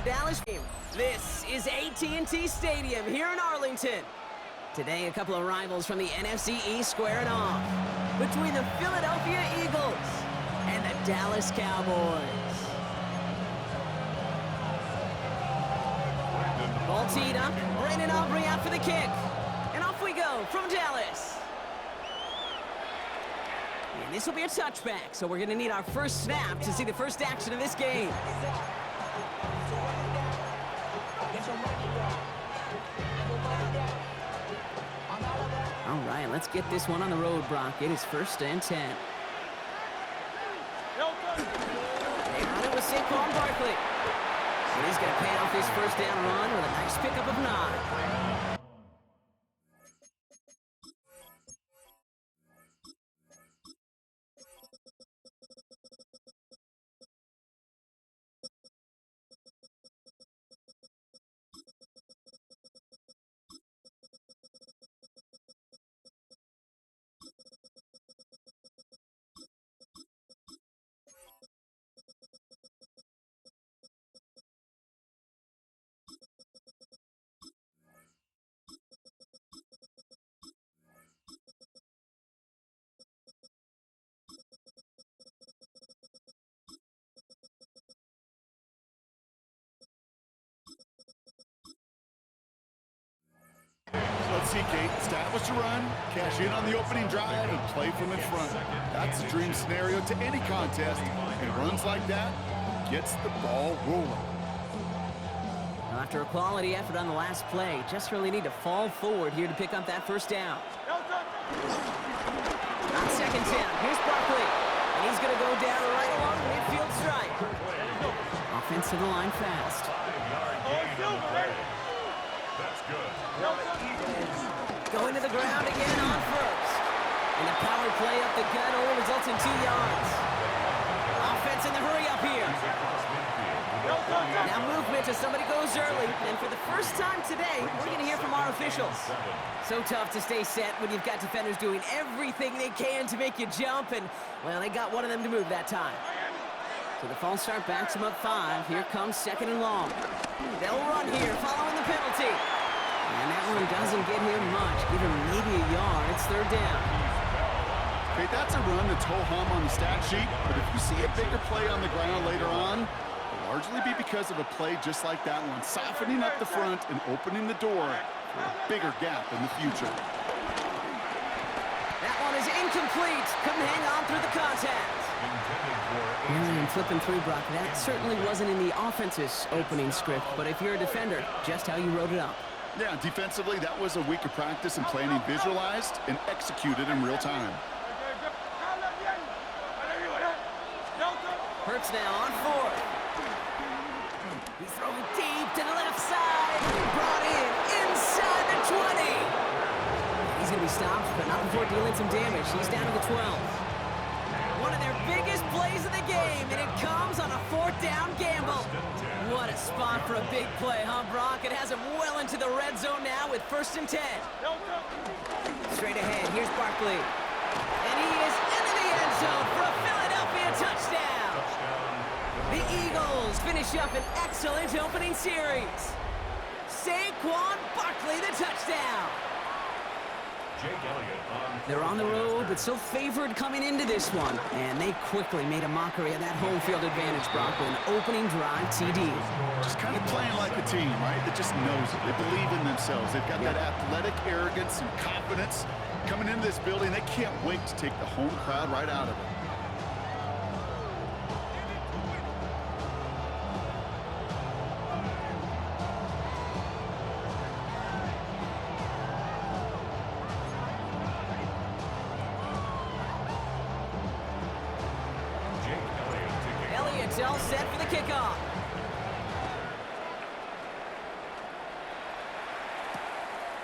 Dallas game. This is AT&T Stadium here in Arlington. Today, a couple of rivals from the NFC East squaring off between the Philadelphia Eagles and the Dallas Cowboys. Ball teed up, Brandon Aubrey out for the kick. And off we go from Dallas. And this will be a touchback, so we're going to need our first snap to see the first action of this game. All right, let's get this one on the road, Brock. It is 1st and 10. They run it with Saquon Barkley. And he's going to pay off his first down run with a nice pickup of 9. Let's see, Kate. Establish a run, cash in on the opening drive, and play from in front. That's a dream scenario to any contest, and runs like that gets the ball rolling. Well, after a quality effort on the last play, just really need to fall forward here to pick up that first down. On 2nd down, here's Barkley, and he's going to go down right along the midfield stripe. Offense to the line fast. That's good. Going to the ground again on 1st. And the power play up the gut only results in 2 yards. Offense in the hurry up here. Now movement as somebody goes early. And for the first time today, we're going to hear from our officials. So tough to stay set when you've got defenders doing everything they can to make you jump. And, well, they got one of them to move that time. So the false start backs him up 5. Here comes 2nd and long. They'll run here following the penalty. And that one doesn't get him much. Give him maybe a yard. It's 3rd down. Okay, that's a run that's ho-hum on the stat sheet, but if you see a bigger play on the ground later on, it'll largely be because of a play just like that one, softening up the front and opening the door for a bigger gap in the future. That one is incomplete. Couldn't hang on through the contact. And flipping through, Brock, that certainly wasn't in the offense's opening script, but if you're a defender, just how you wrote it up. Yeah, defensively, that was a week of practice and planning visualized and executed in real time. Hurts now on 4th. He's throwing deep to the left side. Brought in inside the 20. He's going to be stopped, but not before dealing some damage. He's down to the 12. One of their biggest plays of the game, and it comes on a 4th down gamble. What a spot for a big play, huh, Brock? It has him well into the red zone now with 1st and 10. Straight ahead, here's Barkley. And he is into the end zone for a Philadelphia touchdown. The Eagles finish up an excellent opening series. Saquon Barkley, the touchdown. They're on the road, but still favored coming into this one. And they quickly made a mockery of that home field advantage, Brock, with an opening drive TD. Just kind of playing like a team, right? That just knows it. They believe in themselves. They've got that athletic arrogance and confidence. Coming into this building, they can't wait to take the home crowd right out of it. All set for the kickoff.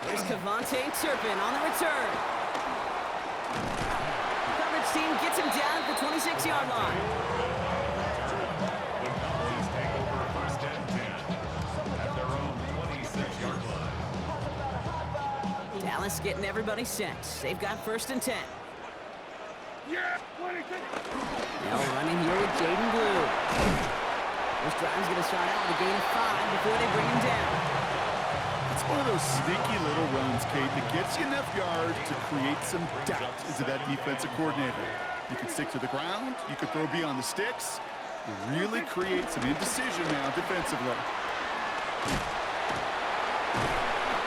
Here's Kevontae Turpin on the return. Coverage team gets him down at the 26-yard line. The Cowboys take over 1st and 10 at their own 26-yard line. Dallas getting everybody set. They've got 1st and 10. Now running here with Jaden Blue. This drive's going to start out with a gain of 5 before they bring him down. It's one of those sneaky little runs, Kate, that gets you enough yards to create some doubt into that defensive coordinator. You can stick to the ground, you can throw beyond the sticks, and really create some indecision now defensively.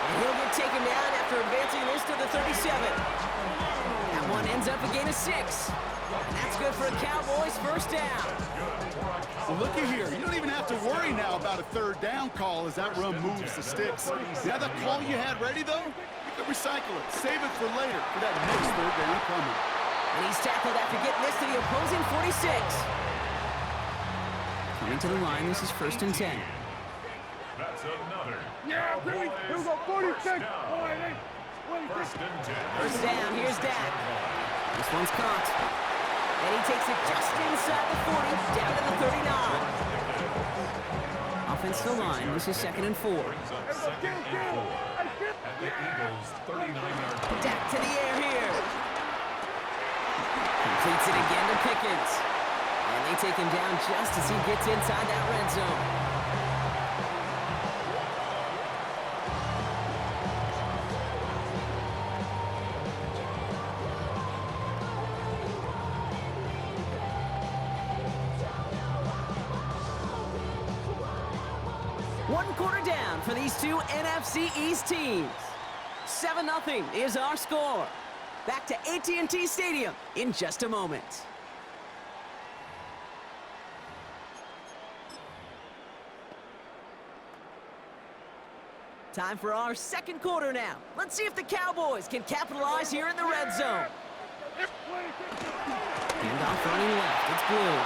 And he'll get taken down after advancing this to the 37. That one ends up a gain of 6. And that's good for a Cowboys first down. Well, looky here. You don't even have to worry now about a third down call as that run moves the sticks. Now that call you had ready, though, you can recycle it. Save it for later for that next third down coming. And he's tackled after getting this to the opposing 46. Coming to the line, this is 1st and 10. That's another. Yeah, Billy. Here we go. 46. First and 10. First down, here's Dak. This one's caught. And he takes it just inside the 40, down to the 39. Offensive line, this is 2nd and 4. Brings up 2nd and 4. At the Eagles' 39-yard line. Dak to the air here. Completes it again to Pickens. And they take him down just as he gets inside that red zone. One quarter down for these two NFC East teams. 7-0 is our score. Back to AT&T Stadium in just a moment. Time for our second quarter now. Let's see if the Cowboys can capitalize here in the red zone. Handoff running left. It's Blue.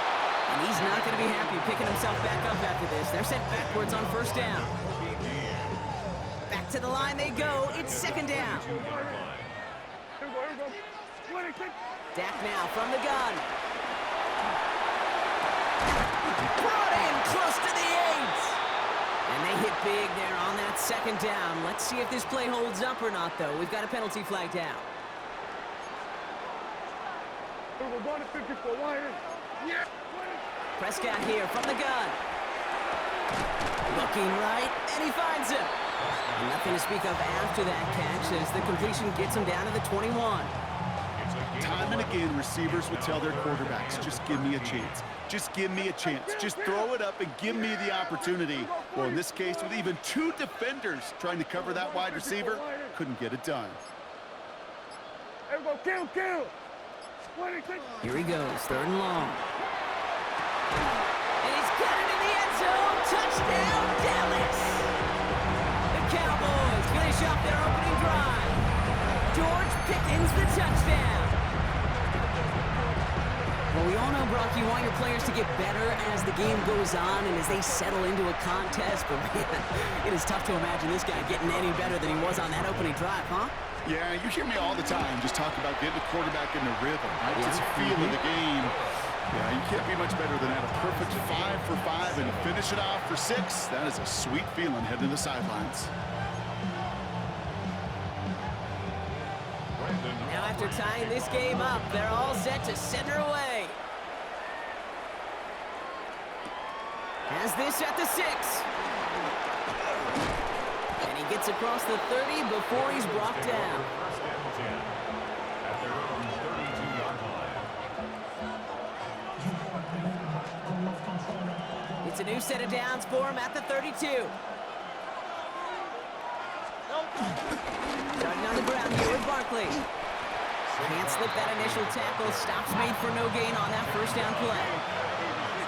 And he's not going to be happy picking himself back up after this. They're sent backwards on first down. Back to the line they go. It's 2nd down. Dak now from the gun. Brought in close to the 8. And they hit big there on that 2nd down. Let's see if this play holds up or not, though. We've got a penalty flag down. Prescott here from the gun. Looking right, and he finds him. And nothing to speak of after that catch as the completion gets him down to the 21. Time and again, receivers would tell their quarterbacks, just give me a chance. Just give me a chance. Just throw it up and give me the opportunity. Well, in this case, with even 2 defenders trying to cover that wide receiver, couldn't get it done. Here he goes, 3rd and long. And he's got it in the end zone. Touchdown, Dallas! The Cowboys finish off their opening drive. George Pickens, the touchdown. Well, we all know, Brock, you want your players to get better as the game goes on and as they settle into a contest, but man, it is tough to imagine this guy getting any better than he was on that opening drive, huh? Yeah, you hear me all the time just talk about getting the quarterback in the rhythm, right? Just feel of the game. Yeah, you can't be much better than that. A perfect 5 for 5 and finish it off for 6. That is a sweet feeling heading to the sidelines. Now after tying this game up, they're all set to send her away. Has this at the 6. And he gets across the 30 before he's brought down. First and 10 at their own 32-yard line. It's a new set of downs for him at the 32. Starting on the ground here with Barkley. Can't slip that initial tackle. Stops made for no gain on that first down play.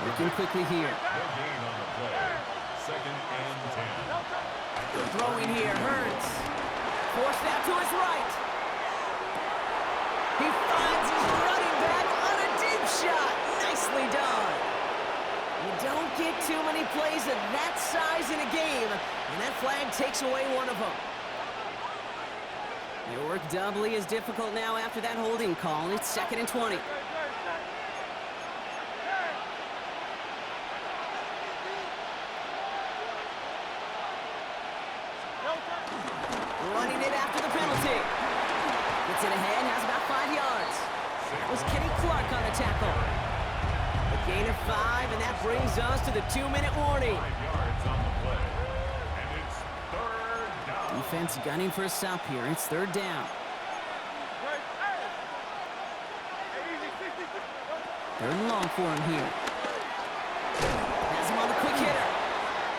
Looking quickly here. No gain on the play. 2nd and 10. Throwing here, Hurts. Forced out to his right. He finds his running back on a deep shot. Nicely done. You don't get too many plays of that size in a game, and that flag takes away one of them. Your work doubly as difficult now after that holding call. It's 2nd and 20. Running it after the penalty. Gets it ahead, has about 5 yards. That was Kenny Clark on the tackle. The Gain of 5, and that brings us to the 2-minute warning. 5 yards on the play. And it's third down. Defense gunning for a stop here. It's third down. Third and long for him here. Has him on the quick hitter.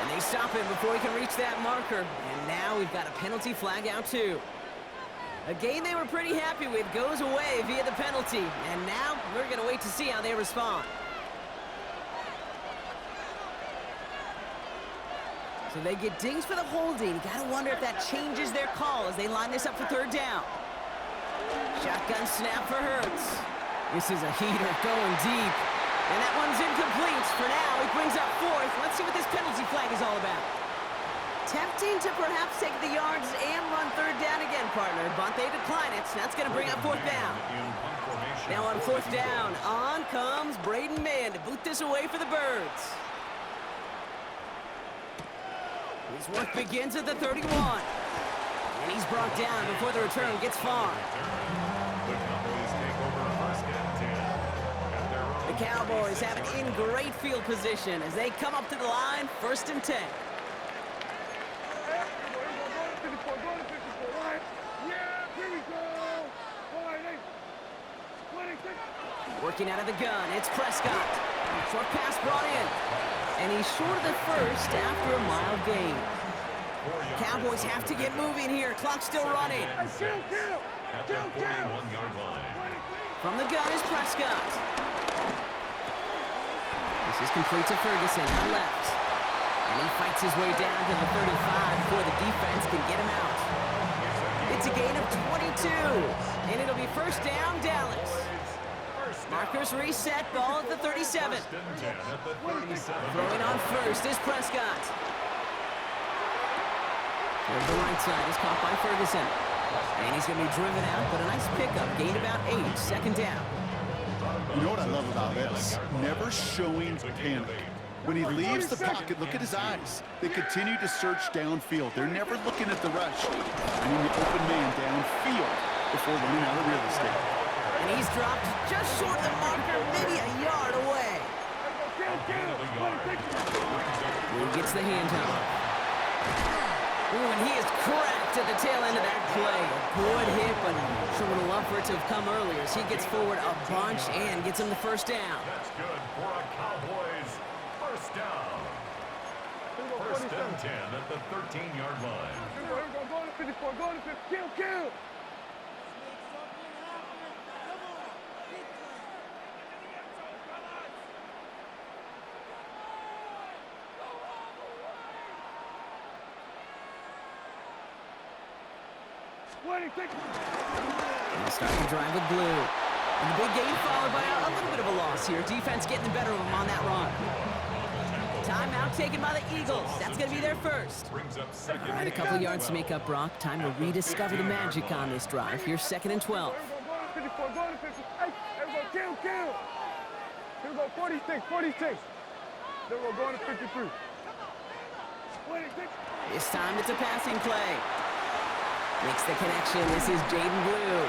And they stop him before he can reach that marker. And now we've got a penalty flag out too. A game they were pretty happy with goes away via the penalty. And now we're going to wait to see how they respond. So they get dinged for the holding. Got to wonder if that changes their call as they line this up for third down. Shotgun snap for Hurts. This is a heater going deep. And that one's incomplete. For now, he brings up fourth. Let's see what this penalty flag is all about. Tempting to perhaps take the yards and run third down again, partner, but they decline it. So that's going to bring up fourth down. Now on fourth down, on comes Braden Mann to boot this away for the Birds. His work begins at the 31. And he's brought down before the return gets far. The Cowboys take over first and 10 at their own. The Cowboys have it in great field position as they come up to the line, first and 10. Working out of the gun, it's Prescott. Short pass brought in. And he's short of the first after a mild gain. Cowboys have to get moving here. Clock still running. At the 41-yard line. From the gun is Prescott. This is complete to Ferguson on left. And he fights his way down to the 35 before the defense can get him out. It's a gain of 22. And it'll be first down, Dallas. Markers reset, ball at the 37. First and 10 at the 37. Throwing on first is Prescott. Toward the right side is caught by Ferguson. And he's going to be driven out, but a nice pickup. Gain about 8, second down. You know what I love about this? Never showing panic. When he leaves the pocket, look at his eyes. They continue to search downfield. They're never looking at the rush. Finding the open man downfield before running out of real estate. And he's dropped just short of the marker, maybe a yard away. He gets the handoff. Ooh, and he is cracked at the tail end of that play. A good hit, but sure would have loved for it to have come earlier as he gets forward a bunch and gets him the first down. That's good for a Cowboys first down. First and 10 at the 13-yard line. Go to 54, go to 50, kill! They'll start the drive with blue. And the big gain followed by a little bit of a loss here. Defense getting the better of them on that run. Timeout taken by the Eagles. That's going to be their first. All right, a couple of yards to make up, Brock. Time to rediscover the magic on this drive. Here's second and 12. Go to 54, go to 50. Hey, everybody, kill! Here we go, 46. Then we're going to 53. 26. This time it's a passing play. Makes the connection. This is Jaden Blue.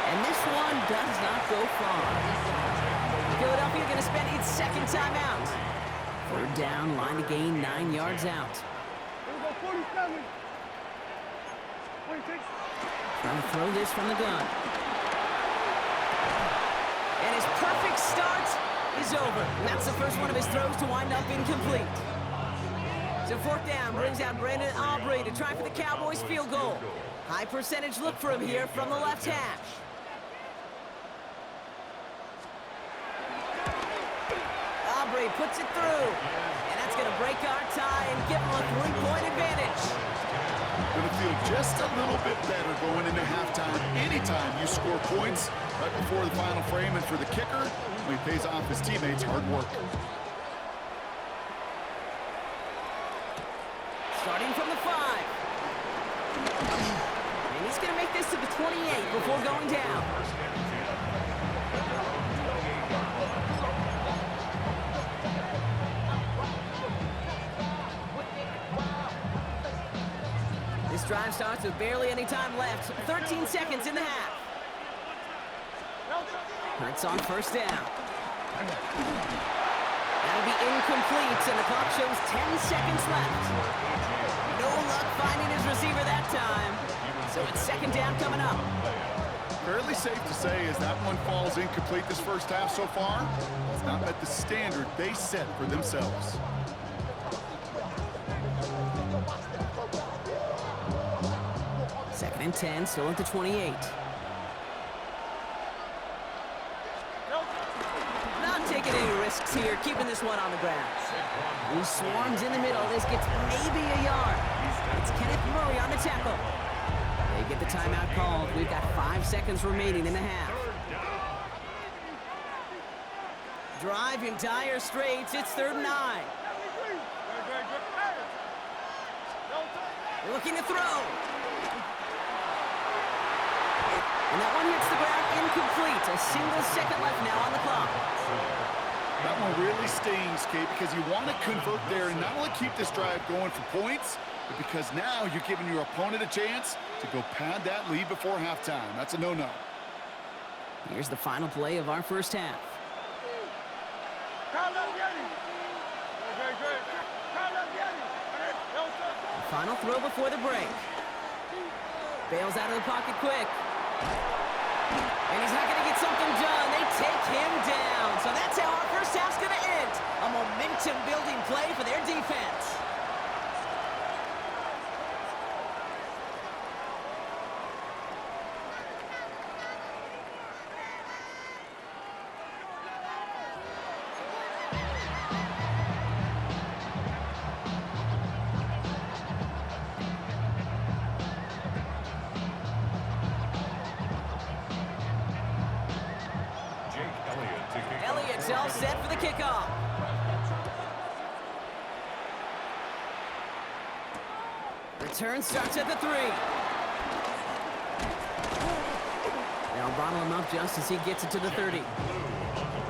And this one does not go far. Philadelphia going to spend its second timeout. Third down, line to gain 9 yards out. Here we go, 47. 26. Trying to throw this from the gun. And his perfect start is over. And that's the first one of his throws to wind up incomplete. So fourth down brings out Brandon Aubrey to try for the Cowboys field goal. High percentage look for him here from the left hash. Aubrey puts it through. And that's going to break our tie and give him a 3-point advantage. Going to feel just a little bit better going into halftime. Anytime you score points right before the final frame, and for the kicker, he pays off his teammates' hard work. Starting from the 5. And he's going to make this to the 28 before going down. This drive starts with barely any time left. 13 seconds in the half. Hurts on first down. That'll be incomplete, and the clock shows 10 seconds left. No luck finding his receiver that time. So it's second down coming up. Fairly safe to say as that one falls incomplete this first half so far. It's not met the standard they set for themselves. Second and 10, still at the 28. Not taking any risks here, keeping this one on the ground. He swarms in the middle. This gets maybe a yard. It's Kenneth Murray on the tackle. They get the timeout called. We've got 5 seconds remaining in the half. Drive in dire straits. It's 3rd and 9. Looking to throw. And that one hits the ground incomplete. A single second left now on the clock. That one really stings, Kate, because you want to convert there and not only keep this drive going for points, but because now you're giving your opponent a chance to go pad that lead before halftime. That's a no-no. Here's the final play of our first half. The final throw before the break. Bails out of the pocket quick. And he's not going to get something done. They take him down. So that's how our first half's going to end. A momentum-building play for their defense. Elliott's all set for the kickoff. Return starts at the 3. They'll bottle him up just as he gets it to the 30.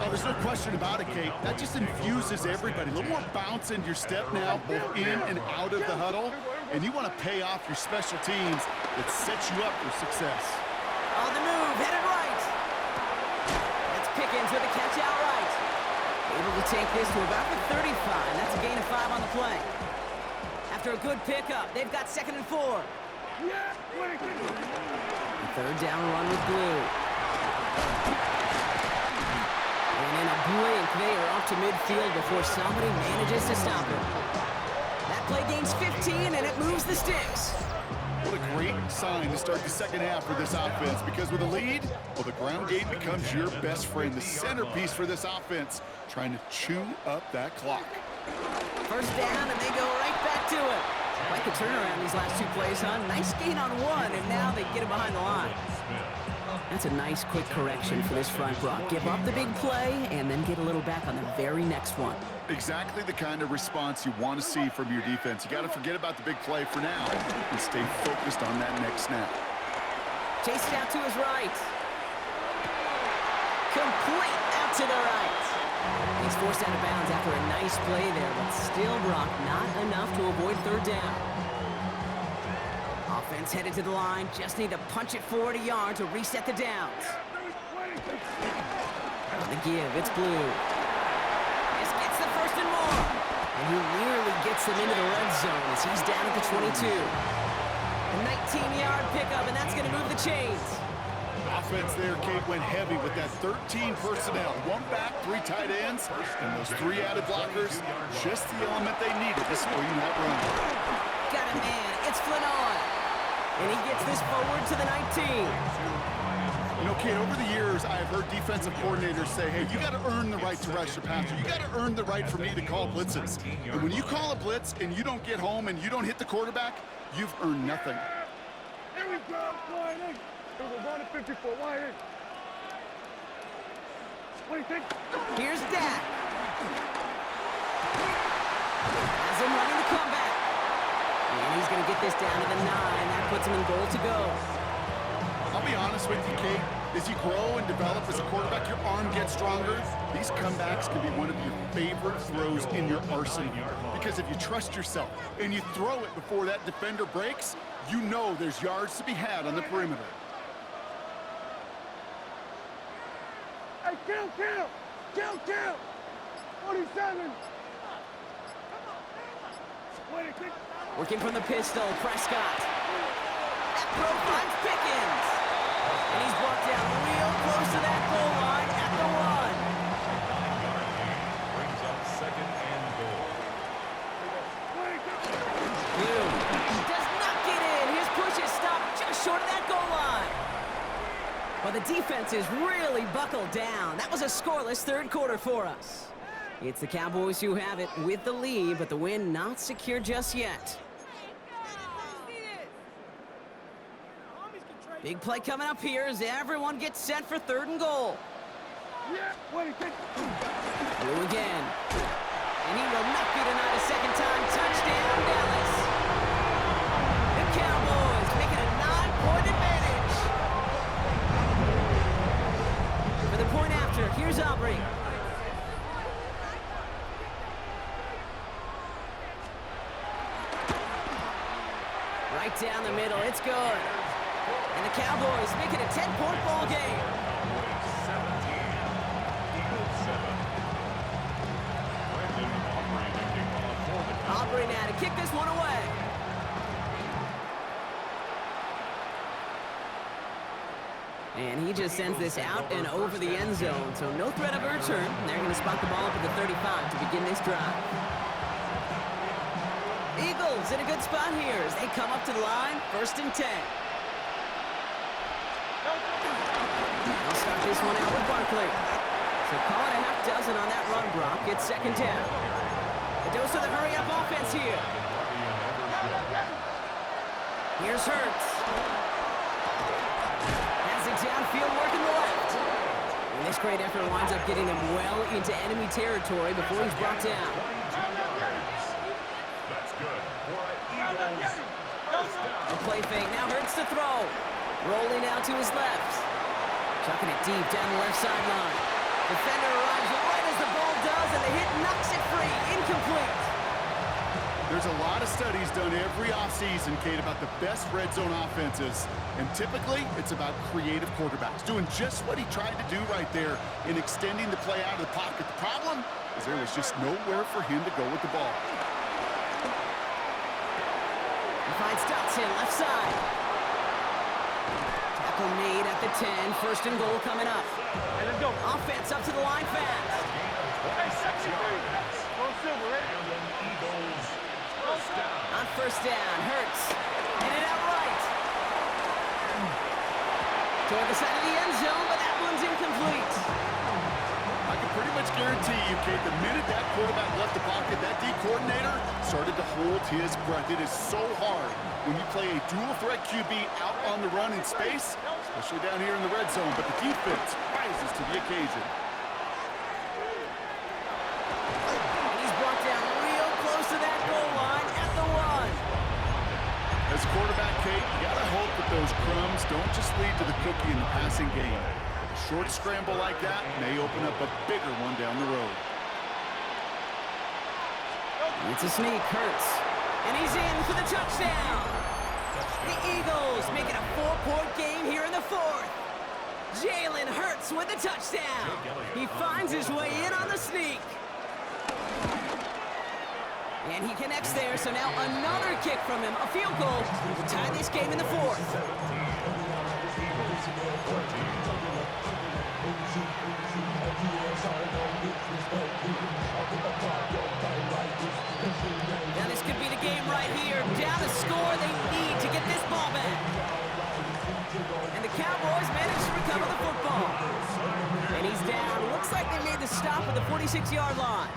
Oh, there's no question about it, Kate. That just infuses everybody. A little more bounce in your step now, both in and out of the huddle. And you want to pay off your special teams that sets you up for success. On the move, headed right. That's Pickens with a catch outright. Able to take this to about the 35. That's a gain of 5 on the play. After a good pickup, they've got 2nd and 4. A 3rd down run with Glue. And in a blink, they are off to midfield before somebody manages to stop him. That play gains 15, and it moves the sticks. What a great sign to start the second half for this offense, because with a lead, well, the ground game becomes your best friend, the centerpiece for this offense, trying to chew up that clock. First down, and they go right back to it. Quite the turnaround these last 2 plays, huh? Nice gain on 1, and now they get it behind the line. That's a nice quick correction for this front, Brock. Give up the big play, and then get a little back on the very next one. Exactly the kind of response you want to see from your defense. You got to forget about the big play for now and stay focused on that next snap. Chased out to his right. Complete out to the right. He's forced out of bounds after a nice play there, but still, Brock, not enough to avoid 3rd down. Offense headed to the line. Just need to punch it forward a yard to reset the downs. On the give, it's Blue. This gets the 1st and more. And he nearly gets them into the red zone as he's down at the 22. A 19-yard pickup, and that's going to move the chains. Offense there, Kate, went heavy with that 13 personnel. 1 back, 3 tight ends, and those 3 added blockers. Just the element they needed to swing that run. Got a man. It's Flynn. And he gets this forward to the 19. You know, Kate, over the years, I have heard defensive coordinators say, hey, you got to earn the right to rush your passer. You got to earn the right for me to call blitzes. And when you call a blitz and you don't get home and you don't hit the quarterback, you've earned nothing. Here we go, wide in. We're going to 54, wide in. What do you think? Here's Dak. Has him running the comeback. And he's going to get this down to the 9. That puts him in goal to go. I'll be honest with you, Kate. As you grow and develop as a quarterback, your arm gets stronger. These comebacks can be one of your favorite throws in your arsenal. Because if you trust yourself and you throw it before that defender breaks, you know there's yards to be had on the perimeter. Hey, kill! 47. Wait, kick. Working from the pistol, Prescott. That throw finds Pickens. And he's brought down real close to that goal line at the 1. 9-yard gain brings up 2nd and goal. Hume does not get in. His push is stopped just short of that goal line. Well, the defense is really buckled down. That was a scoreless third quarter for us. It's the Cowboys who have it with the lead, but the win not secure just yet. Big play coming up here as everyone gets set for 3rd and goal. Blue again. And he will not be denied a second time. Touchdown, Dallas. The Cowboys making a 9-point advantage. For the point after, here's Aubrey. Right down the middle, it's good. And the Cowboys make it a 10-point ball game. 17, Eagles 7. Brandon Aubrey to kick off for the Cowboys. Aubrey now to kick this one away. And he just sends this out and over the end zone, so no threat of a return. They're going to spot the ball up at the 35 to begin this drive. Eagles in a good spot here as they come up to the line, 1st and 10. They'll start this one out with Barkley. So call it a half dozen on that run block. It's 2nd down. A dose of the hurry-up offense here. Here's Hurts. Has it downfield working the left. And this great effort winds up getting them well into enemy territory before he's brought down. That's good for Eagles. First down. A play fake. Now Hurts to throw. Rolling out to his left. Chucking it deep down the left sideline. Defender arrives right as the ball does, and the hit knocks it free. Incomplete. There's a lot of studies done every offseason, Kate, about the best red zone offenses. And typically, it's about creative quarterbacks doing just what he tried to do right there in extending the play out of the pocket. The problem is there was just nowhere for him to go with the ball. He finds Dotson, left side. Tackle made at the 10. 1st and goal coming up. Hey, let's go. Offense up to the line fast. Hey, 63. Go silver, ready? Eagles. First down. On 1st down, Hurts. Hit it out right. Toward the side of the end zone, but that one's incomplete. I can pretty much guarantee you, Kate, the minute that quarterback left the pocket, that D coordinator started to hold his breath. It is so hard when you play a dual-threat QB out on the run in space, especially down here in the red zone, but the defense rises to the occasion. And he's brought down real close to that goal line at the 1. As quarterback, Kate, you gotta hope that those crumbs don't just lead to the cookie in the passing game. A short scramble like that may open up a bigger one down the road. It's a sneak, Hurts. And he's in for the touchdown. The Eagles make it a 4-point game here in the 4th. Jalen Hurts with the touchdown. He finds his way in on the sneak. And he connects there, so now another kick from him, a field goal to tie this game in the 4th. Now this could be the game right here. Down to score, they need to get this ball back. And the Cowboys manage to recover the football. And he's down. Looks like they made the stop at the 46-yard line.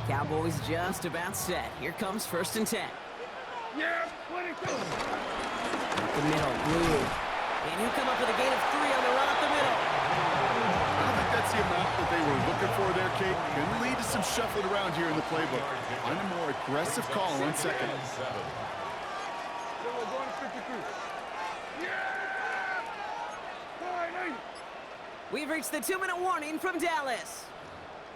Cowboys just about set. Here comes 1st and 10. Yeah, 22. Up the middle, Blue. And he'll come up with a gain of 3 on the run up the middle. I think that's the amount that they were looking for there, Kate. Can lead to some shuffling around here in the playbook. Find a more aggressive call on 2nd. Then we're going to 53. Yeah! All right, 90. We've reached the 2-minute warning from Dallas.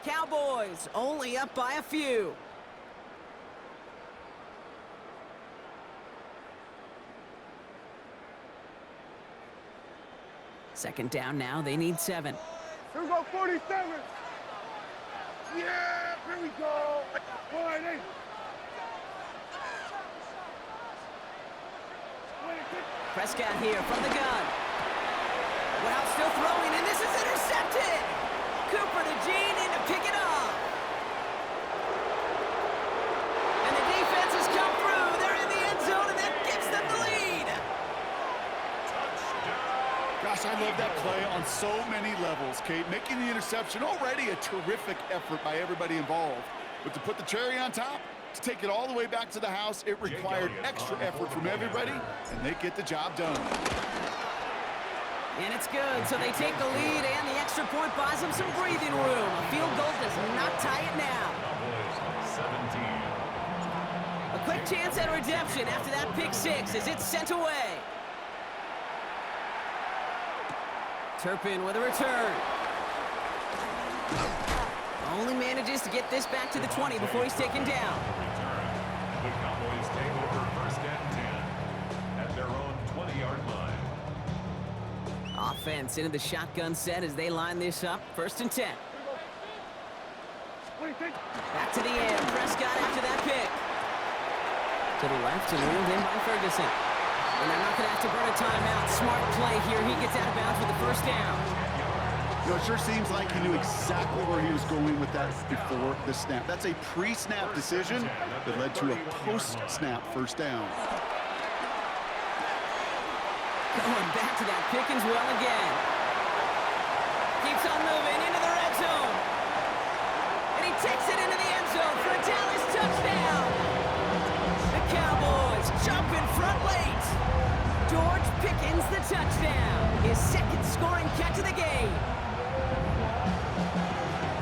Cowboys only up by a few. Second down now, they need 7. Here we go, 47. Yeah, here we go. 1-8. Prescott here from the gun. Wow, still throwing, and this is intercepted. Cooper to Gene in to pick it off. And the defense has come through. They're in the end zone, and that gives them the lead. Gosh, I love that play on so many levels, Kate. Making the interception, already a terrific effort by everybody involved. But to put the cherry on top, to take it all the way back to the house, it required extra effort from everybody, and they get the job done. And it's good, so they take the lead, and the extra point buys them some breathing room. A field goal does not tie it now. A quick chance at redemption after that pick six as it's sent away. Turpin with a return. Only manages to get this back to the 20 before he's taken down. The Cowboys take over first and 10 at their own 20-yard line. Offense into the shotgun set as they line this up. First and 10. Back to the end. Prescott after that pick. To the left and wheeled in by Ferguson. And they're not going to have to burn a timeout. Smart play here. He gets out of bounds with the first down. You know, it sure seems like he knew exactly where he was going with that before the snap. That's a pre-snap decision that led to a post-snap first down. Going back to that Pickens well again. Keeps on moving into the red zone. And he takes it into the end zone for a Dallas touchdown. The Cowboys jump in front late. George Pickens the touchdown. His second scoring catch of the game.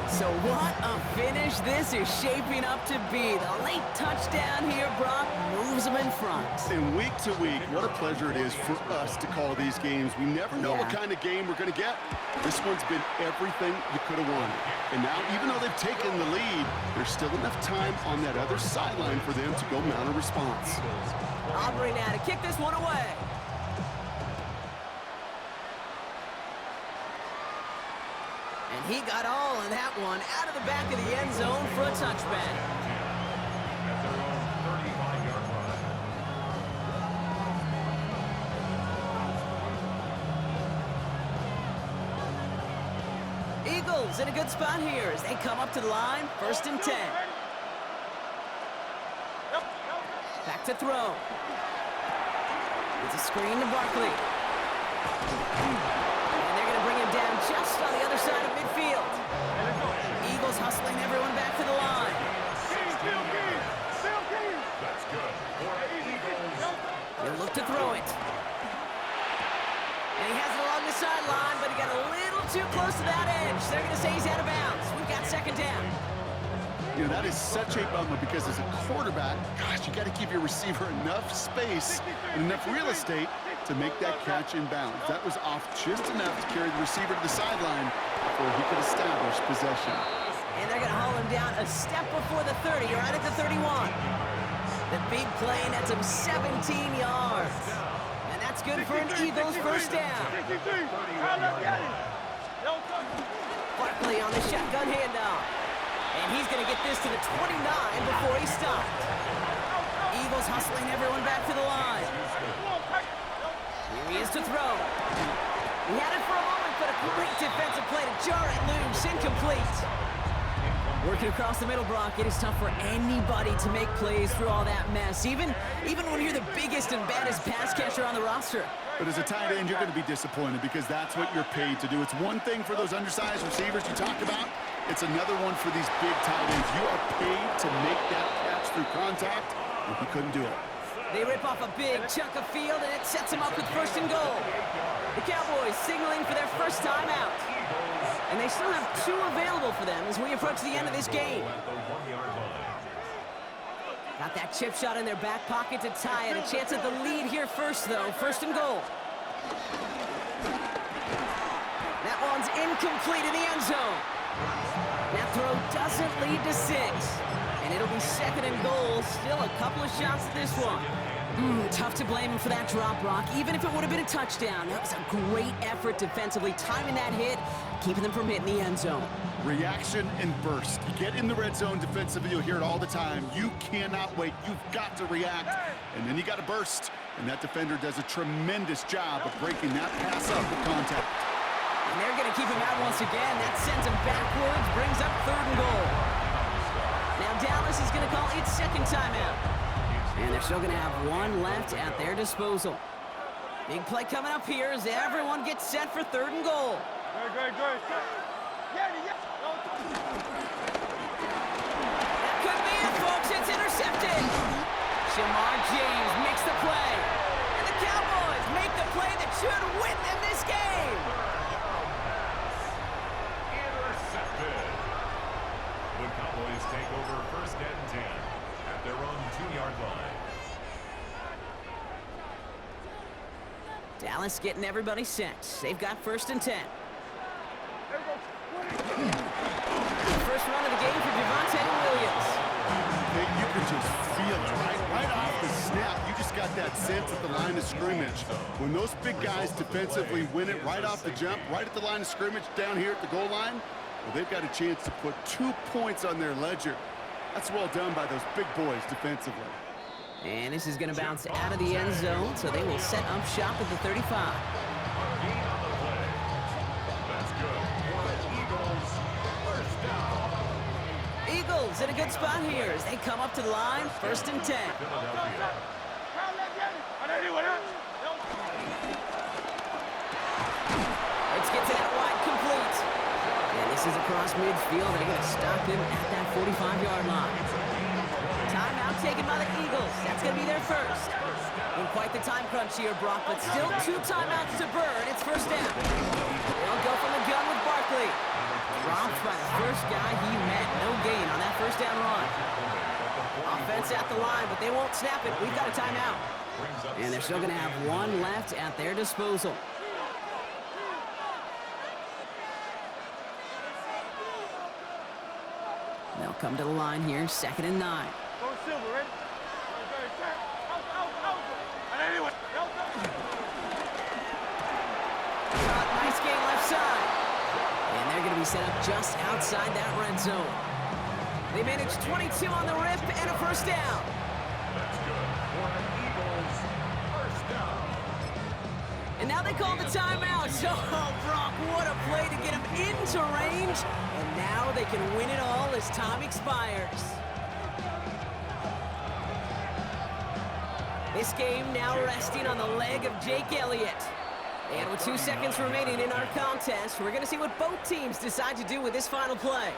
So what a finish this is shaping up to be. The late touchdown here, Brock, moves them in front. And week to week, what a pleasure it is for us to call these games. We never know what kind of game we're going to get. This one's been everything you could have wanted. And now, even though they've taken the lead, there's still enough time on that other sideline for them to go mount a response. Aubrey now to kick this one away. And he got all of that one out of the back of the end zone for a touchback. At their own 35-yard line. Eagles in a good spot here as they come up to the line. First and 10. Back to throw. It's a screen to Barkley. And they're going to bring him down just on the other side of midfield. Eagles hustling everyone back to the line. That's good for the Eagles. He'll look to throw it. And he has it along the sideline, but he got a little too close to that edge. They're going to say he's out of bounds. We've got second down. You know, that is such a bummer because as a quarterback, gosh, you got to give your receiver enough space and enough real estate to make that catch in bounds. That was off just enough to carry the receiver to the sideline before he could establish possession. And they're going to haul him down a step before the 30, right at the 31. The big play nets him 17 yards. And that's good for an Eagles first down. Barkley on the shotgun handoff. And he's going to get this to the 29 before he stopped. Eagles hustling everyone back to the line. Here he is to throw. He had it for a moment, but a great defensive play to jar it loose. Incomplete. Working across the middle, Brock, it is tough for anybody to make plays through all that mess, even when you're the biggest and baddest pass catcher on the roster. But as a tight end, you're going to be disappointed because that's what you're paid to do. It's one thing for those undersized receivers you talked about. It's another one for these big tight ends. You are paid to make that catch through contact, and he couldn't do it. They rip off a big chunk of field, and it sets them up with first and goal. The Cowboys signaling for their first time out. And they still have two available for them as we approach the end of this game. Got that chip shot in their back pocket to tie it. A chance at the lead here first, though. First and goal. That one's incomplete in the end zone. That throw doesn't lead to 6. And it'll be second and goal. Still a couple of shots at this one. Tough to blame him for that drop, Brock, even if it would have been a touchdown. That was a great effort defensively, timing that hit, keeping them from hitting the end zone. Reaction and burst. You get in the red zone defensively, you'll hear it all the time. You cannot wait. You've got to react. And then you got to burst. And that defender does a tremendous job of breaking that pass up with contact. And they're going to keep him out once again. That sends him backwards, brings up 3rd and goal. Now Dallas is going to call its second timeout. And they're still going to have one left at their disposal. Big play coming up here as everyone gets set for 3rd and goal. Good. That could be it, folks. It's intercepted. Shamar James makes the play. And the Cowboys make the play that should win them this game. Intercepted. The Cowboys take over 1st and 10 at their own 2-yard line. Dallas getting everybody set. They've got 1st and 10. First run of the game for Javonte Williams. Hey, you can just feel it, right off the snap. You just got that sense at the line of scrimmage. When those big guys defensively win it right off the jump, right at the line of scrimmage down here at the goal line, well, they've got a chance to put 2 points on their ledger. That's well done by those big boys defensively. And this is going to bounce out of the end zone, so they will set up shop at the 35. Gain on the play. That's good. For the Eagles, 1st down. Eagles in a good spot here as they come up to the line, 1st and 10. Philadelphia. Let's get to that wide complete. And this is across midfield. They're going to stop him at that 45-yard line. Timeout taken by the Eagles. That's going to be their first. In quite the time crunch here, Brock, but still 2 timeouts to burn. It's 1st down. They'll go from the gun with Barkley. Dropped by the first guy he met. No gain on that 1st down run. Offense at the line, but they won't snap it. We've got a timeout. And they're still going to have one left at their disposal. They'll come to the line here, 2nd and 9. Go Silver, ready? Nice game left side. And they're going to be set up just outside that red zone. They managed 22 on the rip and a 1st down. That's good. For the Eagles, 1st down. And now they call the timeout. Oh, Brock, what a play to get him into range. And now they can win it all as time expires. This game now resting on the leg of Jake Elliott. And with 2 seconds remaining in our contest, we're going to see what both teams decide to do with this final play.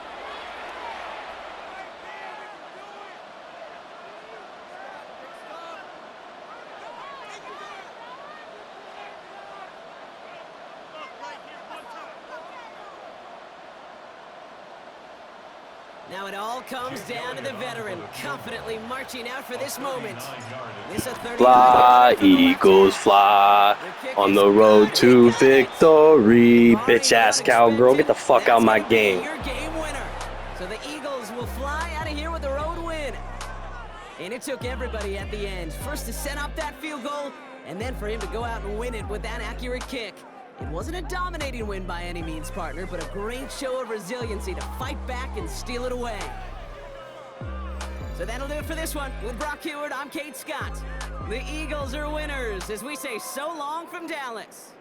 Now it all comes down to the veteran, confidently marching out for this moment. This a 30 Fly, Eagles, fly, on the road to victory. Bitch-ass cowgirl, get the fuck out of my game. Your game winner. So the Eagles will fly out of here with a road win. And it took everybody at the end. First to set up that field goal, and then for him to go out and win it with that accurate kick. It wasn't a dominating win by any means, partner, but a great show of resiliency to fight back and steal it away. So that'll do it for this one. With Brock Heward, I'm Kate Scott. The Eagles are winners as we say so long from Dallas.